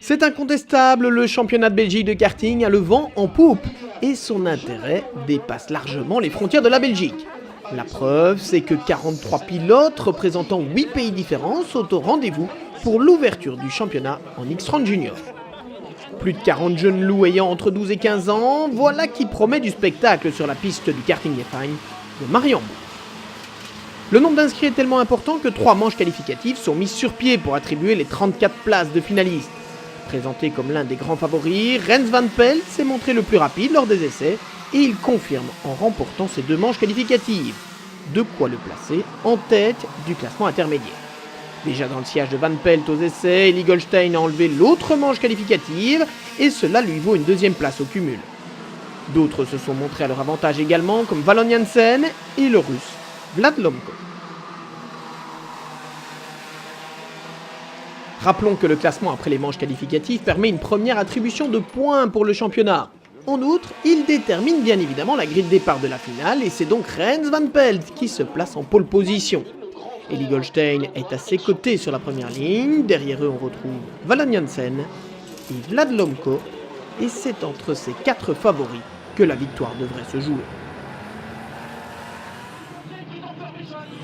C'est incontestable, le championnat de Belgique de karting a le vent en poupe et son intérêt dépasse largement les frontières de la Belgique. La preuve, c'est que 43 pilotes représentant 8 pays différents sont au rendez-vous pour l'ouverture du championnat en X30 Junior. Plus de 40 jeunes loups ayant entre 12 et 15 ans, voilà qui promet du spectacle sur la piste du karting F1 de Mariembourg. Le nombre d'inscrits est tellement important que 3 manches qualificatives sont mises sur pied pour attribuer les 34 places de finalistes. Présenté comme l'un des grands favoris, Rens Van Pelt s'est montré le plus rapide lors des essais et il confirme en remportant ces 2 manches qualificatives. De quoi le placer en tête du classement intermédiaire. Déjà dans le sillage de Van Pelt aux essais, Eli Goldstein a enlevé l'autre manche qualificative et cela lui vaut une 2e place au cumul. D'autres se sont montrés à leur avantage également comme Valon Janssen et le russe Vlad Lomko. Rappelons que le classement après les manches qualificatives permet une première attribution de points pour le championnat. En outre, il détermine bien évidemment la grille de départ de la finale et c'est donc Rens Van Pelt qui se place en pole position. Eli Goldstein est à ses côtés sur la première ligne, derrière eux on retrouve Valon Janssen et Vlad Lomko et c'est entre ces 4 favoris que la victoire devrait se jouer.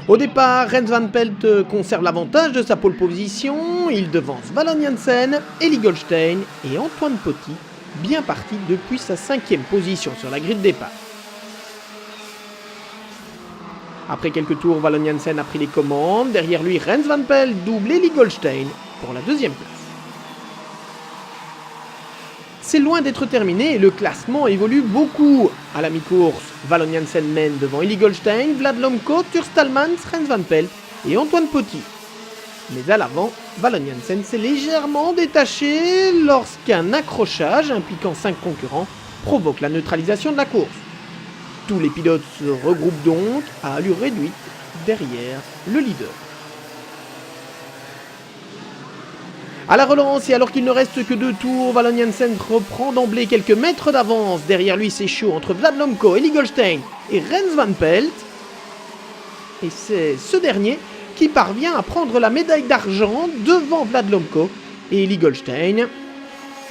Au départ, Rens Van Pelt conserve l'avantage de sa pole position, il devance Valon Janssen, Eli Goldstein et Antoine Poty, bien parti depuis sa 5e position sur la grille de départ. Après quelques tours, Valon Janssen a pris les commandes, derrière lui Rens Van Pelt double Eli Goldstein pour la 2e place. C'est loin d'être terminé et le classement évolue beaucoup. À la mi-course, Valon Janssen mène devant Eli Goldstein, Vlad Lomko, Turs Talmans, Rens Van Pelt et Antoine Poty. Mais à l'avant, Valon Janssen s'est légèrement détaché lorsqu'un accrochage impliquant 5 concurrents provoque la neutralisation de la course. Tous les pilotes se regroupent donc à allure réduite derrière le leader. A la relance et alors qu'il ne reste que 2 tours, Valon Janssen reprend d'emblée quelques mètres d'avance. Derrière lui, c'est chaud entre Vlad Lomko, Eli Goldstein et Rens Van Pelt. Et c'est ce dernier qui parvient à prendre la médaille d'argent devant Vlad Lomko et Eli Goldstein,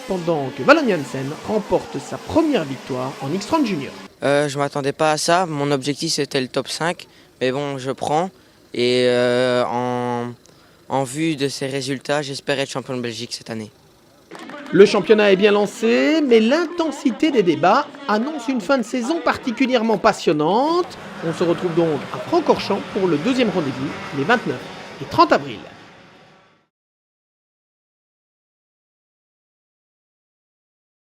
pendant que Valon Janssen remporte sa première victoire en X30 Junior. Je m'attendais pas à ça, mon objectif c'était le top 5, mais bon je prends et en vue de ces résultats, j'espère être champion de Belgique cette année. Le championnat est bien lancé, mais l'intensité des débats annonce une fin de saison particulièrement passionnante. On se retrouve donc à Francorchamps pour le 2e rendez-vous, les 29 et 30 avril.